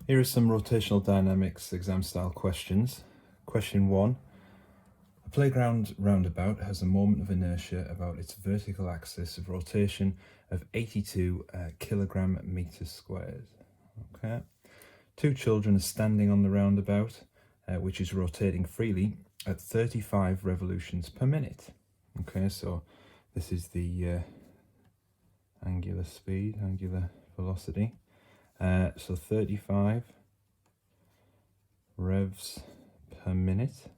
Here are some rotational dynamics exam style questions. Question 1. A playground roundabout has a moment of inertia about its vertical axis of rotation of 82 kilogram meters squared. Okay. Two children are standing on the roundabout, which is rotating freely at 35 revolutions per minute. Okay, so this is the angular speed, angular velocity. So 35 revs per minute.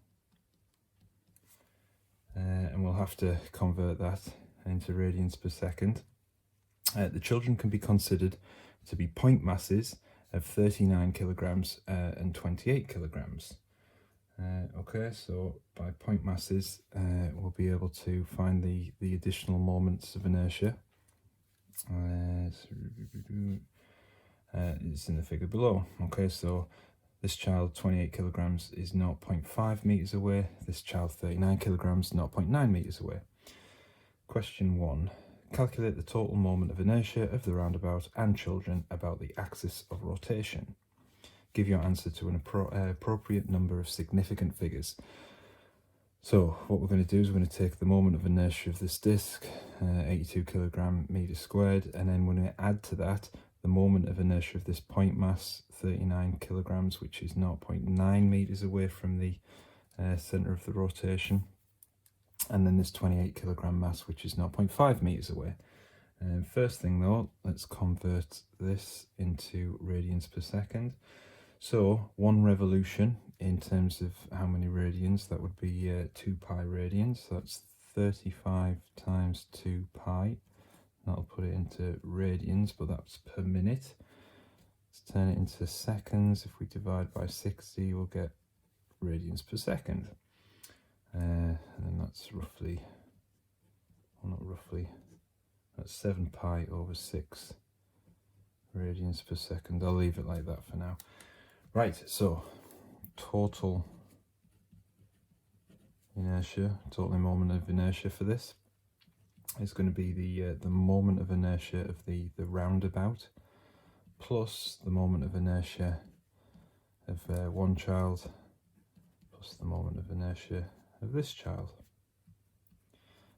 And we'll have to convert that into radians per second. The children can be considered to be point masses of 39 kilograms and 28 kilograms. Okay, so by point masses, we'll be able to find the additional moments of inertia. It's in the figure below. Okay, so this child 28 kilograms is 0.5 meters away. This child 39 kilograms 0.9 meters away. Question 1. Calculate the total moment of inertia of the roundabout and children about the axis of rotation. Give your answer to an appropriate number of significant figures. So what we're going to do is we're going to take the moment of inertia of this disc, 82 kilogram meters squared, and then we're going to add to that the moment of inertia of this point mass, 39 kilograms, which is 0.9 meters away from the center of the rotation, and then this 28 kilogram mass, which is 0.5 meters away. First thing though, let's convert this into radians per second. So 1 revolution, in terms of how many radians, that would be 2 pi radians. So that's 35 times 2 pi. That'll put it into radians, but that's per minute. Let's turn it into seconds. If we divide by 60, we'll get radians per second. And then that's roughly, well, not roughly, that's 7 pi over 6 radians per second. I'll leave it like that for now. Right, so total inertia, total moment of inertia for this is going to be the moment of inertia of the roundabout plus the moment of inertia of one child plus the moment of inertia of this child.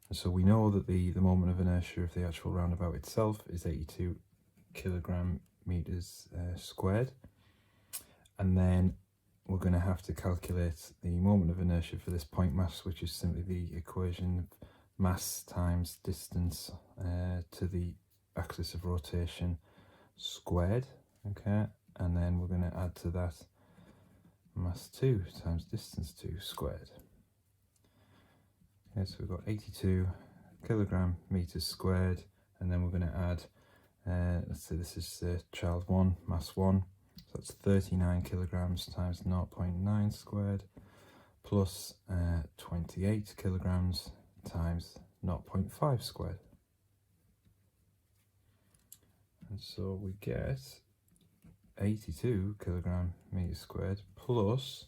And so we know that the moment of inertia of the actual roundabout itself is 82 kilogram meters squared. And then we're going to have to calculate the moment of inertia for this point mass, which is simply the equation of mass times distance to the axis of rotation squared. Okay, and then we're going to add to that mass 2 times distance 2 squared. Okay, so we've got 82 kilogram meters squared, and then we're going to add, let's say this is child 1, mass 1. So that's 39 kilograms times 0.9 squared plus 28 kilograms times 0.5 squared. And so we get 82 kilogram meters squared plus,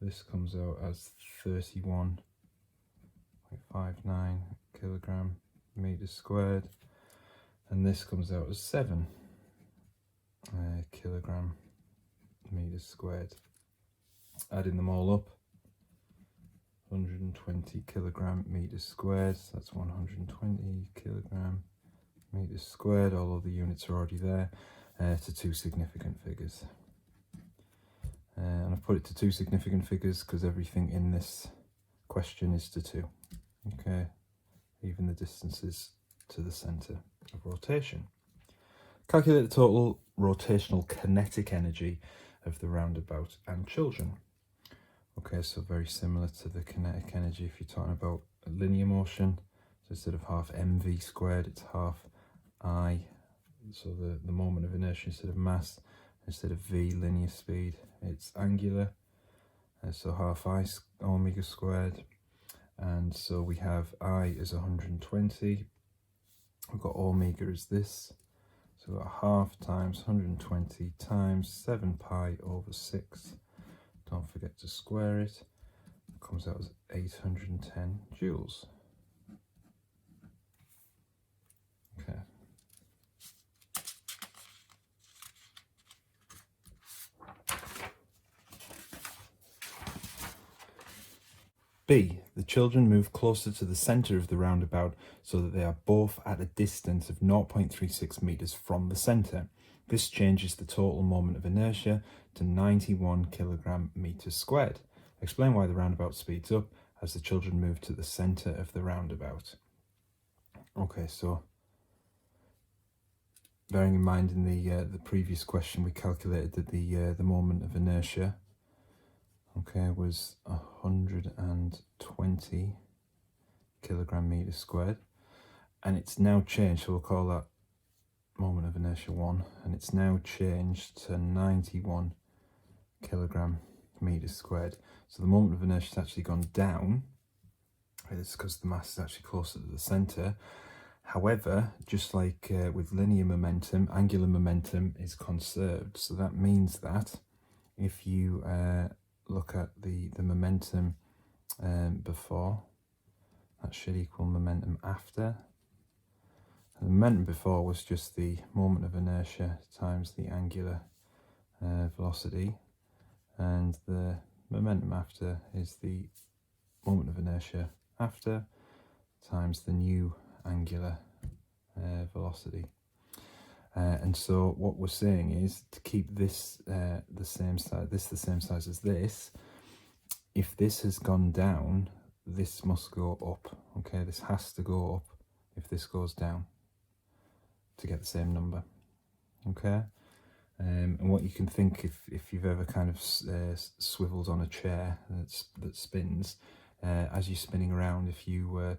this comes out as 31.59 kilogram meters squared, and this comes out as 7 kilogram meters squared. Adding them all up, 120 kilogram meters squared, so that's 120 kilogram meters squared, all of the units are already there, to 2 significant figures. And I've put it to 2 significant figures because everything in this question is to 2. Okay, even the distances to the center of rotation. Calculate the total rotational kinetic energy of the roundabout and children. Okay, so very similar to the kinetic energy if you're talking about a linear motion. So instead of half mv squared, it's half I. So the moment of inertia instead of mass, instead of v linear speed, it's angular. So half I omega squared. And so we have I as 120. We've got omega as this. So we've got half times 120 times 7 pi over 6. Don't forget to square it. It comes out as 810 joules. Okay. B. The children move closer to the centre of the roundabout so that they are both at a distance of 0.36 metres from the centre. This changes the total moment of inertia to 91 kilogram meters squared. Explain why the roundabout speeds up as the children move to the centre of the roundabout. Okay, so bearing in mind in the previous question we calculated that the moment of inertia, okay, was 120 kilogram meters squared, and it's now changed, so we'll call that moment of inertia 1, and it's now changed to 91 kilogram meters squared. So the moment of inertia has actually gone down. It's because the mass is actually closer to the centre. However, just like with linear momentum, angular momentum is conserved. So that means that if you look at the momentum before, that should equal momentum after. And the momentum before was just the moment of inertia times the angular velocity, and the momentum after is the moment of inertia after times the new angular velocity. And so what we're saying is to keep this the same size as this. If this has gone down, this must go up. Okay, this has to go up if this goes down to get the same number. Okay, and what you can think, if you've ever kind of swiveled on a chair that spins, as you're spinning around, if you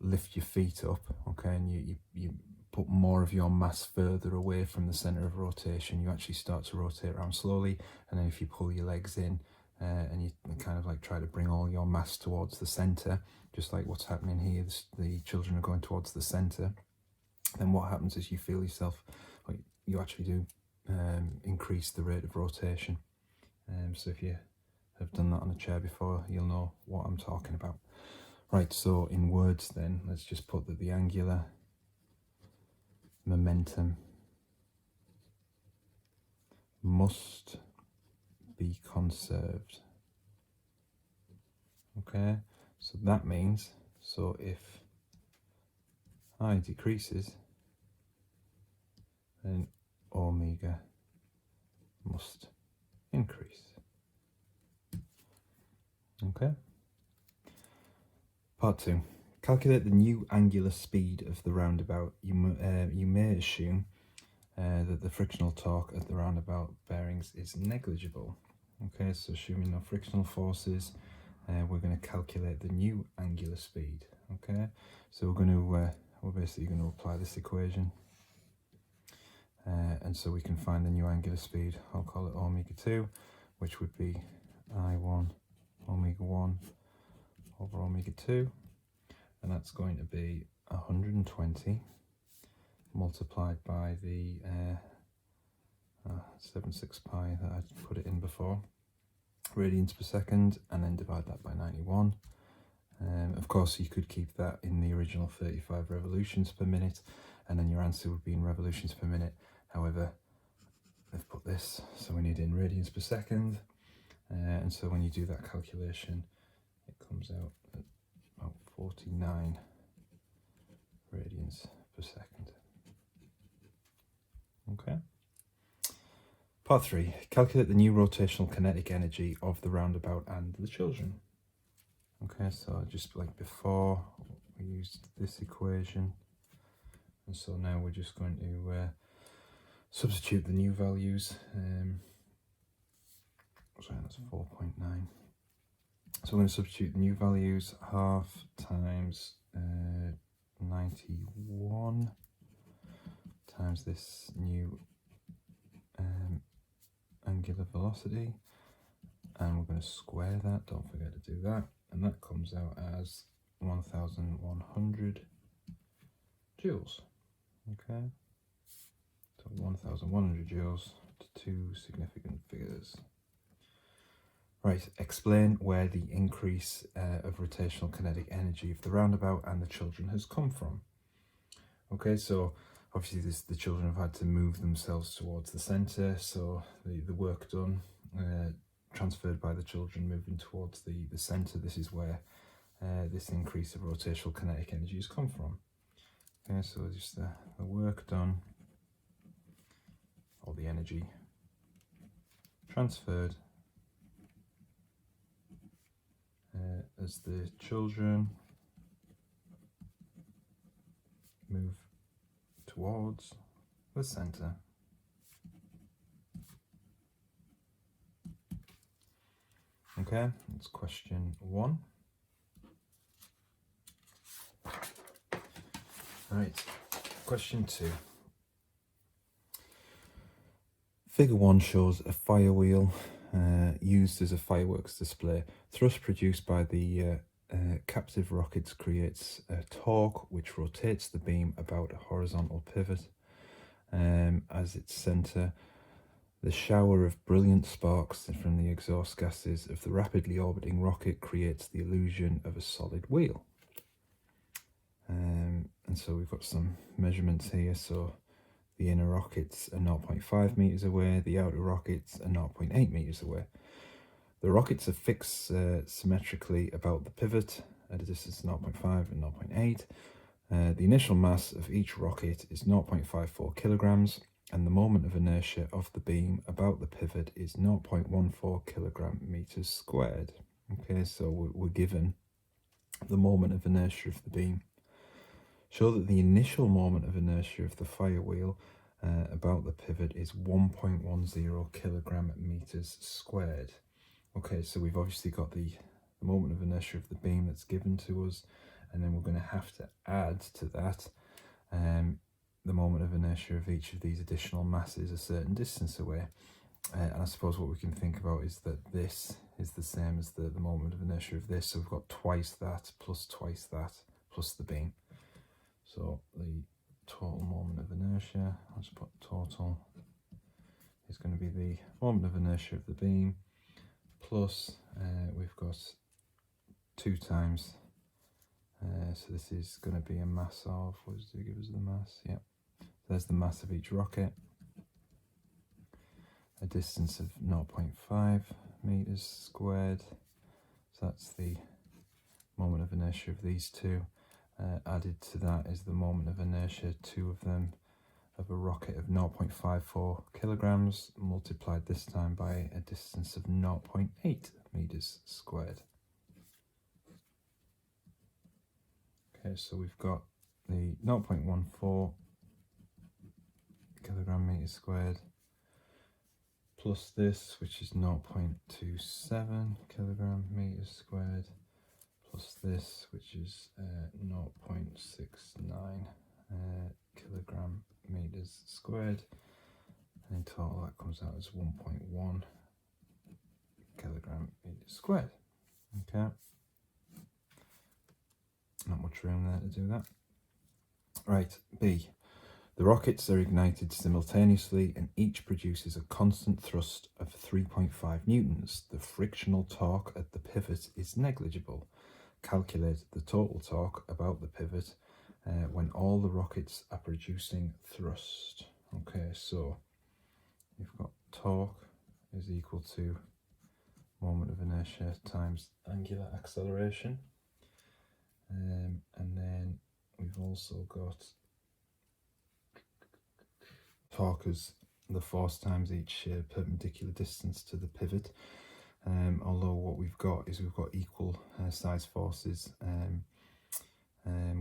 lift your feet up, okay, and you put more of your mass further away from the center of rotation, you actually start to rotate around slowly. And then if you pull your legs in and you kind of like try to bring all your mass towards the center, just like what's happening here, the children are going towards the center, then what happens is you feel yourself, like you actually do increase the rate of rotation. So if you have done that on a chair before, you'll know what I'm talking about. Right, so in words then, let's just put that the angular momentum must be conserved. Okay, so that means, so if I decreases, then omega must increase. Okay. Part 2. Calculate the new angular speed of the roundabout. You may assume that the frictional torque at the roundabout bearings is negligible. Okay, so assuming no frictional forces, we're going to calculate the new angular speed. Okay, so we're basically going to apply this equation, and so we can find the new angular speed. I'll call it omega 2, which would be I1 omega 1 over omega 2, and that's going to be 120 multiplied by the 7.6 pi that I put it in before, radians per second, and then divide that by 91. Of course, you could keep that in the original 35 revolutions per minute, and then your answer would be in revolutions per minute. However, they've put this, so we need it in radians per second, and so when you do that calculation, it comes out at about 49 radians per second. Okay. Part 3. Calculate the new rotational kinetic energy of the roundabout and the children. Okay, so just like before, we used this equation, and so now we're just going to substitute the new values. Sorry, that's 4.9. So we're going to substitute the new values, half times 91 times this new angular velocity, and we're going to square that, don't forget to do that, and that comes out as 1100 joules. Okay, so 1100 joules to two significant figures. Right, explain where the increase of rotational kinetic energy of the roundabout and the children has come from. Okay, so obviously the children have had to move themselves towards the centre, so the work done transferred by the children moving towards the centre. This is where this increase of rotational kinetic energy has come from. Okay, so just the work done, or the energy transferred as the children move towards the center. Okay, that's question 1. Right, question 2. Figure 1 shows a fire wheel used as a fireworks display. Thrust produced by the captive rockets creates a torque which rotates the beam about a horizontal pivot. As its center, the shower of brilliant sparks from the exhaust gases of the rapidly orbiting rocket creates the illusion of a solid wheel. And so we've got some measurements here. So the inner rockets are 0.5 meters away, the outer rockets are 0.8 meters away. The rockets are fixed symmetrically about the pivot at a distance of 0.5 and 0.8. The initial mass of each rocket is 0.54 kilograms, and the moment of inertia of the beam about the pivot is 0.14 kilogram meters squared. Okay, so we're given the moment of inertia of the beam. Show that the initial moment of inertia of the fire wheel about the pivot is 1.10 kilogram meters squared. Okay, so we've obviously got the moment of inertia of the beam that's given to us, and then we're going to have to add to that the moment of inertia of each of these additional masses a certain distance away. And I suppose what we can think about is that this is the same as the moment of inertia of this, so we've got twice that plus the beam. So the total moment of inertia, I'll just put total, is going to be the moment of inertia of the beam plus we've got 2 times, so this is going to be a mass of, what does it give us the mass? Yeah, there's the mass of each rocket, a distance of 0.5 meters squared, so that's the moment of inertia of these two. Added to that is the moment of inertia, 2 of them, of a rocket of 0.54 kilograms, multiplied this time by a distance of 0.8 meters squared. Okay, so we've got the 0.14 kilogram meters squared plus this, which is 0.27 kilogram meters squared, plus this, which is 0.69 kilogram meters squared, and in total that comes out as 1.1 kilogram meters squared. Okay, not much room there to do that. Right, B. The rockets are ignited simultaneously and each produces a constant thrust of 3.5 newtons. The frictional torque at the pivot is negligible. Calculate the total torque about the pivot when all the rockets are producing thrust. Okay, so you've got torque is equal to moment of inertia times angular acceleration, and then we've also got torque as the force times each perpendicular distance to the pivot. Although what we've got is we've got equal size forces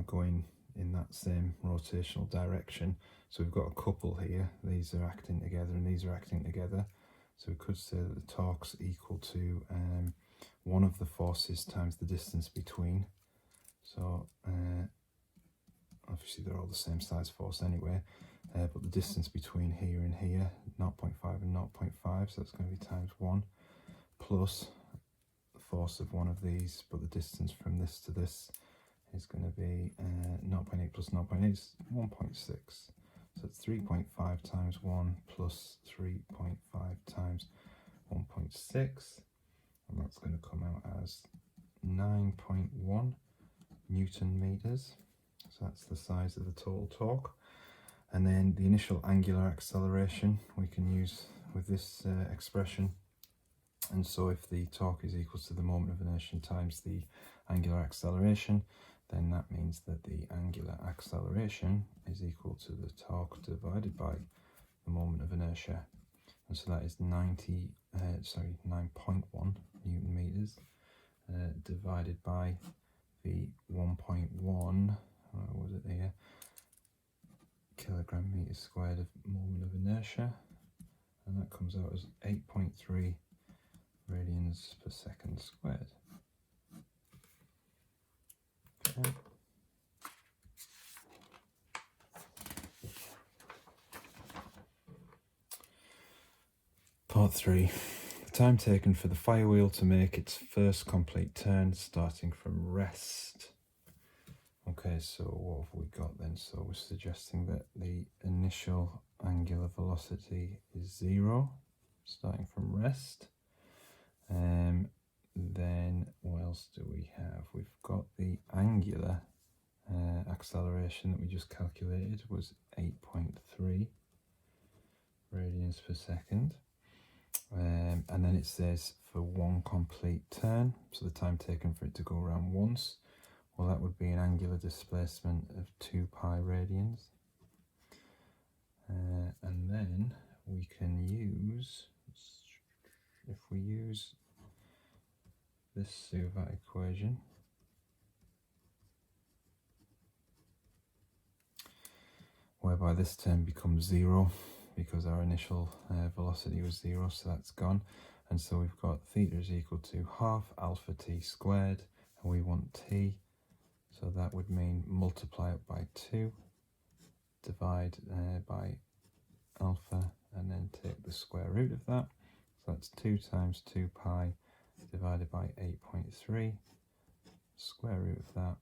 going in that same rotational direction. So we've got a couple here, these are acting together and these are acting together. So we could say that the torque's equal to one of the forces times the distance between. So obviously they're all the same size force anyway, but the distance between here and here, 0.5 and 0.5, so that's going to be times 1, plus the force of one of these, but the distance from this to this is going to be 0.8 plus 0.8 is 1.6. So it's 3.5 times 1 plus 3.5 times 1.6, and that's going to come out as 9.1 Newton meters. So that's the size of the total torque. And then the initial angular acceleration we can use with this expression. And so if the torque is equal to the moment of inertia times the angular acceleration, then that means that the angular acceleration is equal to the torque divided by the moment of inertia. And so that is 9.1 Newton meters divided by the 1.1, was it here, kilogram meters squared of moment of inertia, and that comes out as 8.3 radians per second squared. Okay. Part 3. The time taken for the firewheel to make its first complete turn starting from rest. Okay, so what have we got then? So we're suggesting that the initial angular velocity is 0, starting from rest. Then what else do we have? We've got the angular acceleration that we just calculated was 8.3 radians per second. And then it says for one complete turn, so the time taken for it to go around once, well, that would be an angular displacement of 2 pi radians. And then we can use, if we use this Suvat equation, whereby this term becomes 0 because our initial velocity was 0, so that's gone. And so we've got theta is equal to half alpha t squared, and we want t, so that would mean multiply it by 2, divide by alpha, and then take the square root of that. So that's 2 times 2 pi divided by 8.3. Square root of that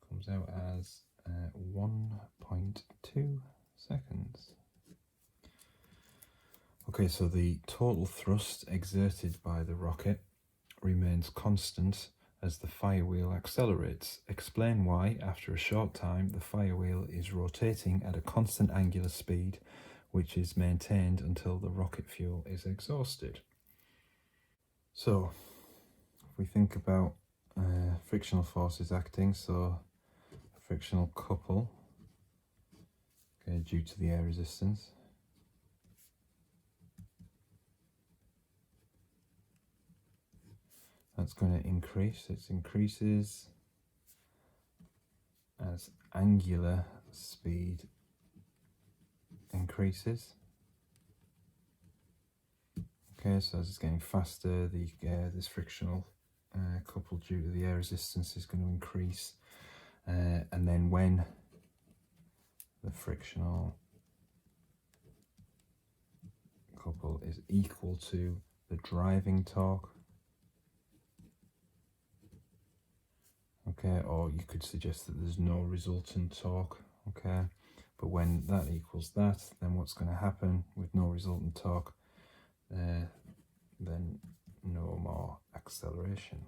comes out as 1.2 seconds. Okay, so the total thrust exerted by the rocket remains constant as the firewheel accelerates. Explain why, after a short time, the firewheel is rotating at a constant angular speed, which is maintained until the rocket fuel is exhausted. So, if we think about frictional forces acting, so a frictional couple, okay, due to the air resistance, that's going to increase. It increases as angular speed increases. Okay, so as it's getting faster, this frictional couple due to the air resistance is going to increase. And then when the frictional couple is equal to the driving torque, okay, or you could suggest that there's no resultant torque, okay, but when that equals that, then what's going to happen with no resultant torque? Then no more acceleration.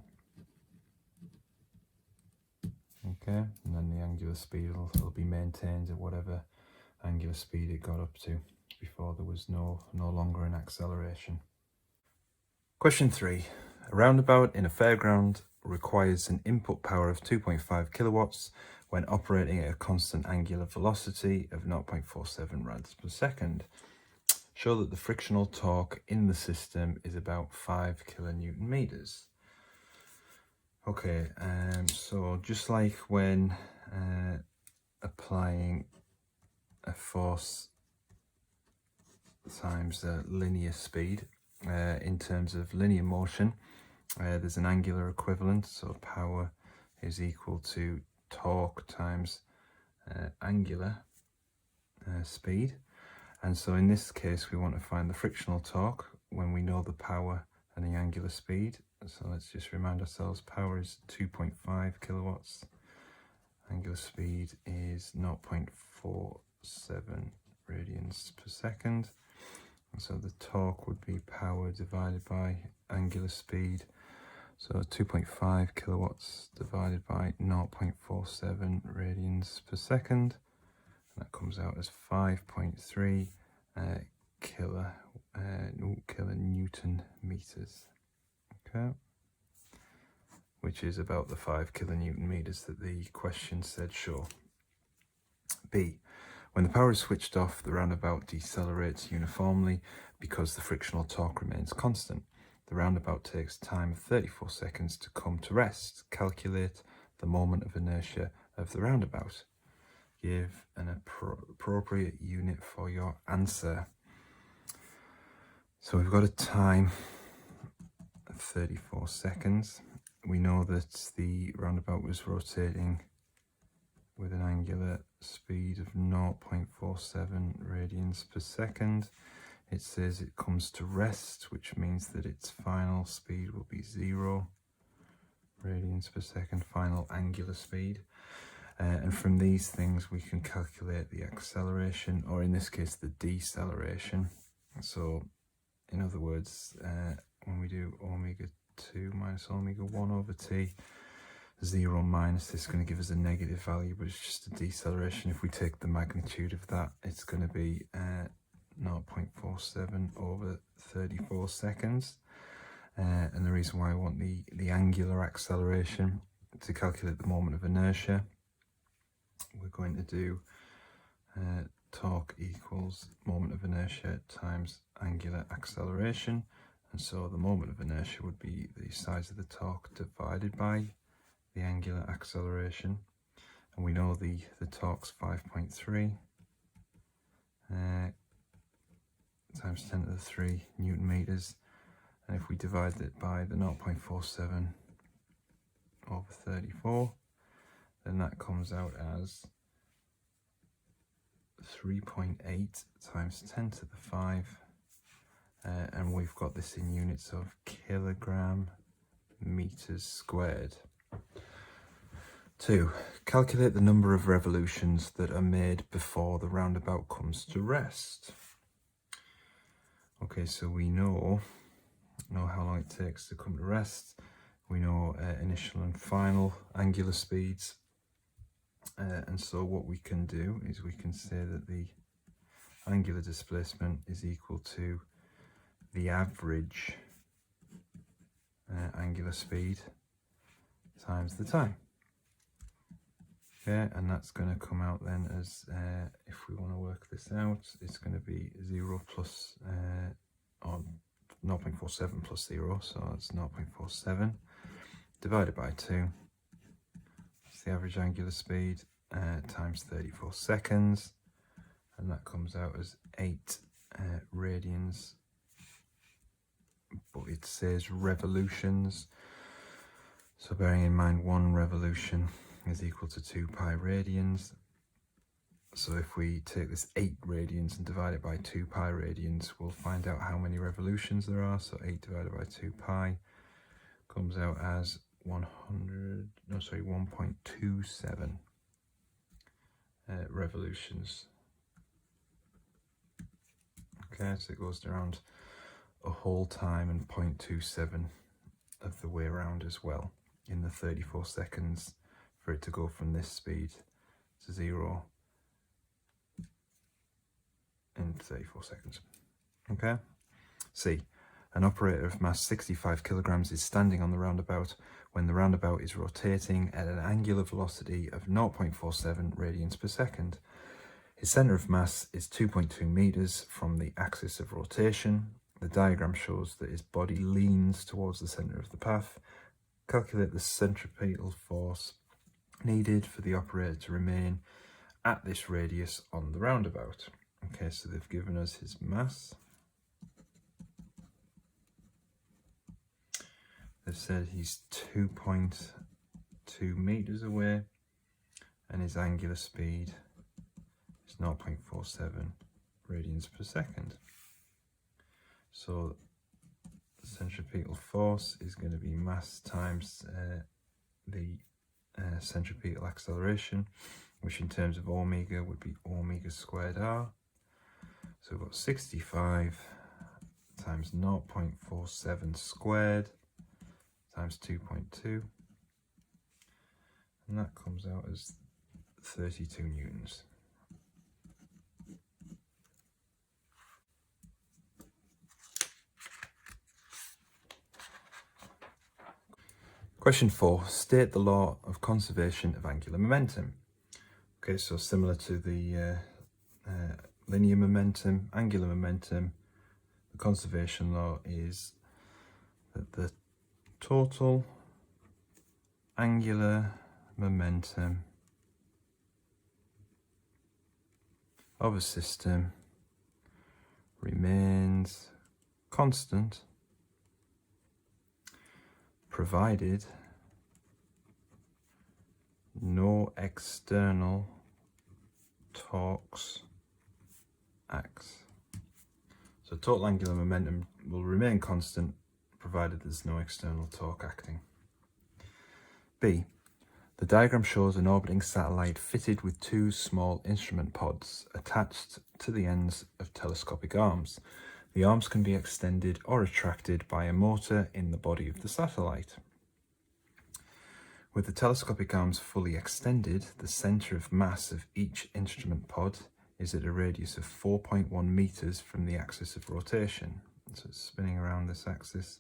Okay, and then the angular speed will be maintained at whatever angular speed it got up to before there was no longer an acceleration. Question 3. A roundabout in a fairground requires an input power of 2.5 kilowatts when operating at a constant angular velocity of 0.47 rads per second. Show that the frictional torque in the system is about 5 kilonewton meters. Okay, so just like when applying a force times linear speed, in terms of linear motion, there's an angular equivalent, so power is equal to torque times angular speed. And so in this case, we want to find the frictional torque when we know the power and the angular speed. So let's just remind ourselves, power is 2.5 kilowatts. Angular speed is 0.47 radians per second. And so the torque would be power divided by angular speed. So 2.5 kilowatts divided by 0.47 radians per second. That comes out as 5.3 kilonewton Newton meters. Okay, which is about the 5 kilonewton meters that the question said show. B. When the power is switched off, the roundabout decelerates uniformly because the frictional torque remains constant. The roundabout takes time of 34 seconds to come to rest. Calculate the moment of inertia of the roundabout. Give an appropriate unit for your answer. So we've got a time of 34 seconds. We know that the roundabout was rotating with an angular speed of 0.47 radians per second. It says it comes to rest, which means that its final speed will be 0 radians per second, final angular speed. And from these things we can calculate the acceleration, or in this case the deceleration. So in other words, when we do omega 2 minus omega 1 over t, 0 minus this is going to give us a negative value, but it's just a deceleration. If we take the magnitude of that, it's going to be 0.47 over 34 seconds. And the reason why I want the angular acceleration to calculate the moment of inertia, we're going to do torque equals moment of inertia times angular acceleration. And so the moment of inertia would be the size of the torque divided by the angular acceleration. And we know the torque's 5.3 times 10 to the 3 Newton meters. And if we divide it by the 0.47 over 34, then that comes out as 3.8 times 10 to the 5. And we've got this in units of kilogram meters squared. 2. Calculate the number of revolutions that are made before the roundabout comes to rest. Okay, so we know how long it takes to come to rest. We know initial and final angular speeds. And so what we can do is we can say that the angular displacement is equal to the average angular speed times the time. Okay, and that's going to come out then as, if we want to work this out, it's going to be 0 plus, or 0.47 plus 0, so it's 0.47 divided by 2. That's the average angular speed times 34 seconds, and that comes out as 8 radians, but it says revolutions, so bearing in mind 1 revolution is equal to 2 pi radians. So if we take this 8 radians and divide it by 2 pi radians, we'll find out how many revolutions there are. So 8 divided by 2 pi comes out as 1.27 revolutions. Okay, so it goes around a whole time and 0.27 of the way around as well in the 34 seconds for it to go from this speed to 0 in 34 seconds. Okay. C. An operator of mass 65 kilograms is standing on the roundabout when the roundabout is rotating at an angular velocity of 0.47 radians per second. His center of mass is 2.2 meters from the axis of rotation. The diagram shows that his body leans towards the center of the path. Calculate the centripetal force needed for the operator to remain at this radius on the roundabout. Okay, so they've given us his mass. They've said he's 2.2 meters away and his angular speed is 0.47 radians per second. So the centripetal force is going to be mass times the centripetal acceleration, which in terms of omega would be omega squared r. So we've got 65 times 0.47 squared times 2.2, and that comes out as 32 newtons. Question 4, state the law of conservation of angular momentum. Okay, so similar to the linear momentum, angular momentum, the conservation law is that the total angular momentum of a system remains constant provided no external torques acts. So total angular momentum will remain constant provided there's no external torque acting. B. The diagram shows an orbiting satellite fitted with two small instrument pods attached to the ends of telescopic arms. The arms can be extended or retracted by a motor in the body of the satellite. With the telescopic arms fully extended, the centre of mass of each instrument pod is at a radius of 4.1 meters from the axis of rotation. So it's spinning around this axis,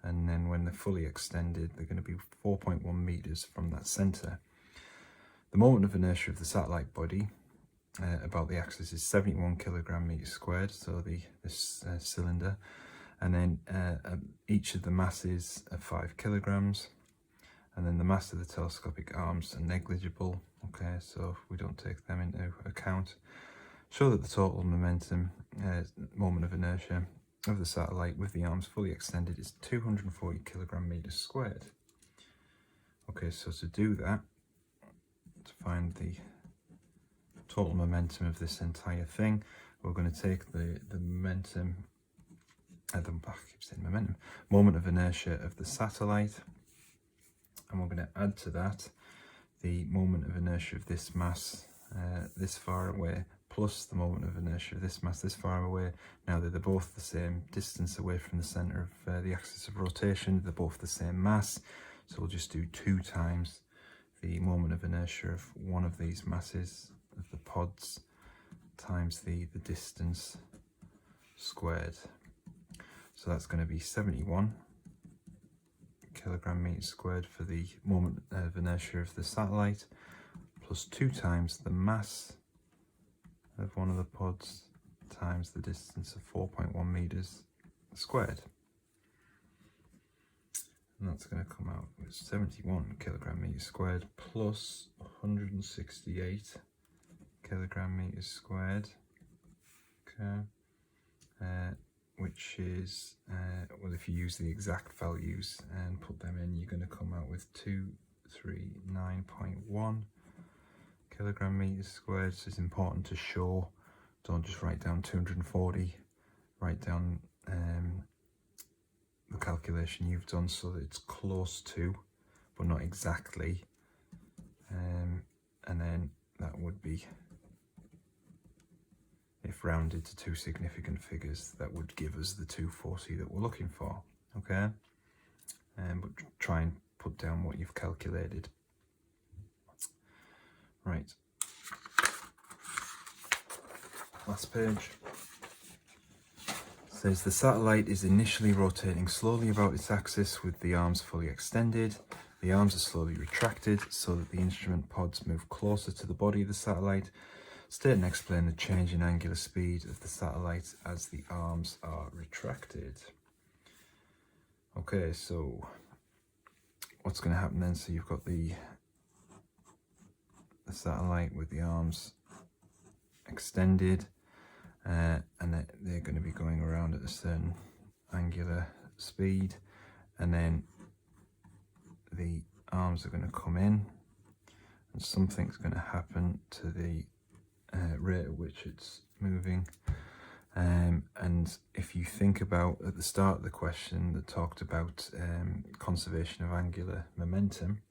and then when they're fully extended, they're going to be 4.1 meters from that centre. The moment of inertia of the satellite body about the axis is 71 kilogram meters squared, so this cylinder, and then each of the masses are 5 kilograms, and then the mass of the telescopic arms are negligible, okay, so we don't take them into account. Show that the total momentum, moment of inertia of the satellite with the arms fully extended is 240 kilogram meters squared. Okay, so to do that, to find the total momentum of this entire thing, we're going to take the momentum, moment of inertia of the satellite, and we're going to add to that the moment of inertia of this mass this far away, plus the moment of inertia of this mass this far away. Now they're both the same distance away from the centre of the axis of rotation, they're both the same mass, so we'll just do 2 times the moment of inertia of one of these masses of the pods times the distance squared. So that's going to be 71 kilogram meters squared for the moment of inertia of the satellite, plus 2 times the mass of one of the pods times the distance of 4.1 meters squared. And that's going to come out with 71 kilogram meters squared plus 168 kilogram meters squared, okay, which is, well, if you use the exact values and put them in, you're going to come out with 239.1 kilogram meters squared. So it's important to show, don't just write down 240, write down the calculation you've done so that it's close to, but not exactly, and then that would be, if rounded to 2 significant figures, that would give us the 240 that we're looking for, okay? But try and put down what you've calculated. Right. Last page. Says the satellite is initially rotating slowly about its axis with the arms fully extended. The arms are slowly retracted so that the instrument pods move closer to the body of the satellite. State and explain the change in angular speed of the satellite as the arms are retracted. Okay, so what's going to happen then? So you've got the satellite with the arms extended, and they're going to be going around at a certain angular speed, and then the arms are going to come in, and something's going to happen to the rate at which it's moving. And if you think about at the start of the question that talked about conservation of angular momentum's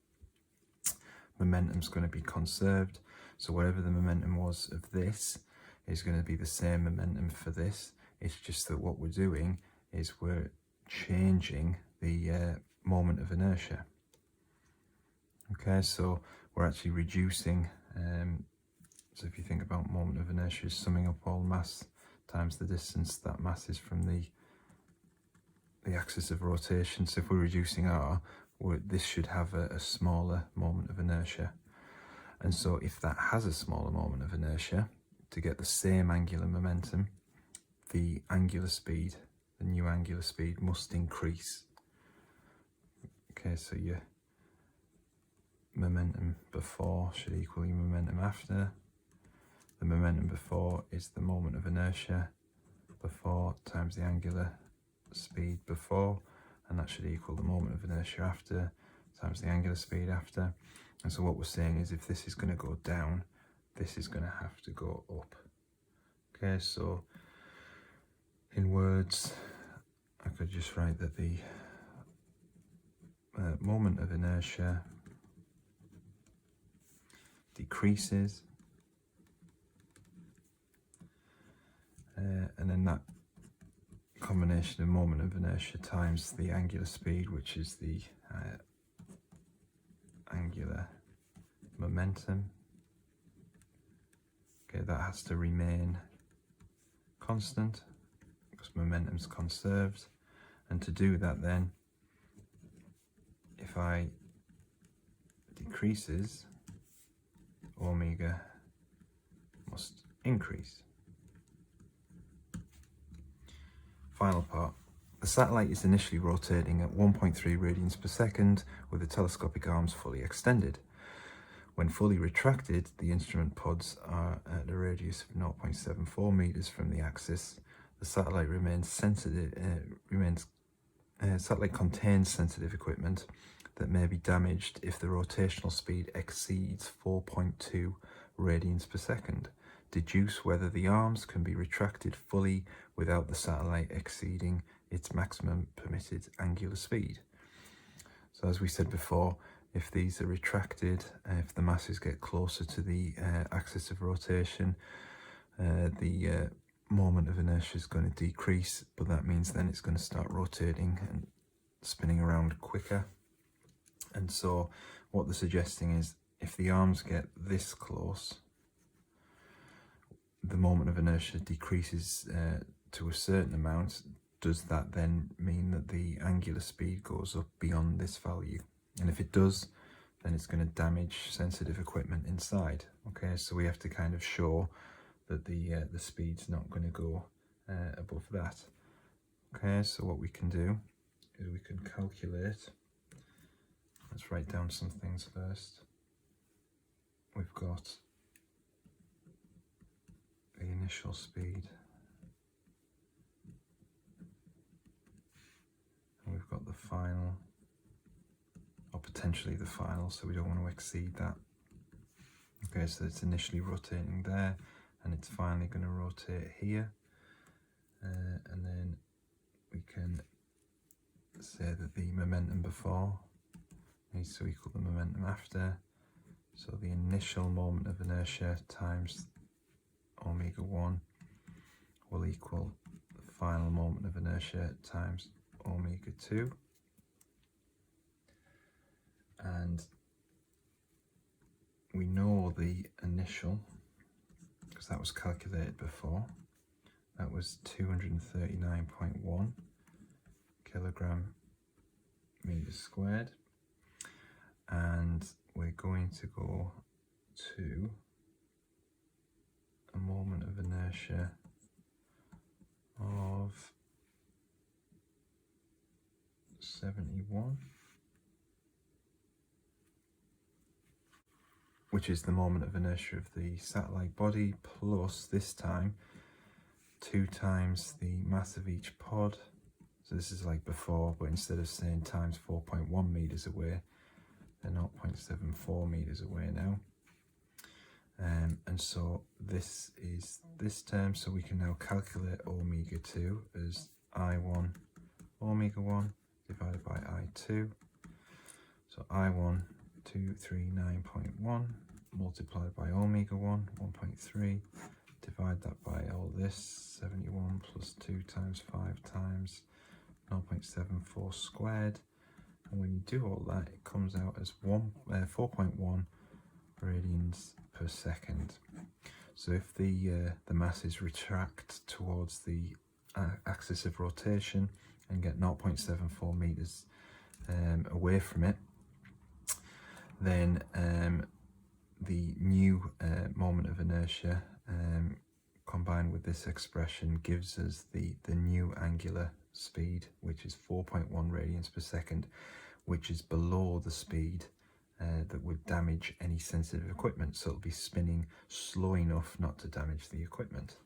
going to be conserved, so whatever the momentum was of this is going to be the same momentum for this. It's just that what we're doing is we're changing the moment of inertia. Okay, so we're actually reducing, so if you think about moment of inertia is summing up all mass times the distance that mass is from the axis of rotation. So if we're reducing r, this should have a smaller moment of inertia. And so if that has a smaller moment of inertia, to get the same angular momentum, the angular speed, the new angular speed must increase. Okay, so your momentum before should equal your momentum after. The momentum before is the moment of inertia before times the angular speed before, and that should equal the moment of inertia after times the angular speed after. And so what we're saying is if this is going to go down, this is going to have to go up. Okay, so in words, I could just write that the moment of inertia decreases, and then that combination of moment of inertia times the angular speed, which is the angular momentum. Okay, that has to remain constant because momentum's conserved. And to do that then, if I decreases, omega must increase. Final part. The satellite is initially rotating at 1.3 radians per second with the telescopic arms fully extended. When fully retracted, the instrument pods are at a radius of 0.74 meters from the axis. The satellite satellite contains sensitive equipment that may be damaged if the rotational speed exceeds 4.2 radians per second. Deduce whether the arms can be retracted fully without the satellite exceeding its maximum permitted angular speed. So as we said before, if these are retracted, if the masses get closer to the axis of rotation, the moment of inertia is going to decrease, but that means then it's going to start rotating and spinning around quicker. And so what they're suggesting is if the arms get this close, the moment of inertia decreases to a certain amount. Does that then mean that the angular speed goes up beyond this value? And if it does, then it's going to damage sensitive equipment inside. Okay, so we have to kind of show that the speed's not going to go above that. Okay, so what we can do is we can calculate. Let's write down some things first. We've got the initial speed, and we've got the final, or potentially the final, so we don't want to exceed that. Okay, so it's initially rotating there, and it's finally going to rotate here, and then we can say that the momentum before needs to equal the momentum after, so the initial moment of inertia times omega 1 will equal the final moment of inertia times omega 2, and we know the initial because that was calculated before. That was 239.1 kilogram meters squared, and we're going to go to a moment of inertia of 71, which is the moment of inertia of the satellite body, plus this time 2 times the mass of each pod. So this is like before, but instead of saying times 4.1 meters away, they're 0.74 meters away now. And so this is this term, so we can now calculate omega 2 as I1 omega 1 divided by I2. So I1 239.1 multiplied by omega 1 1.3, divide that by all this, 71 plus 2 times 5 times 0.74 squared, and when you do all that, it comes out as 4.1 radians per second. So if the masses retract towards the axis of rotation and get 0.74 meters away from it, then the new moment of inertia combined with this expression gives us the new angular speed, which is 4.1 radians per second, which is below the speed that would damage any sensitive equipment. So it'll be spinning slow enough not to damage the equipment.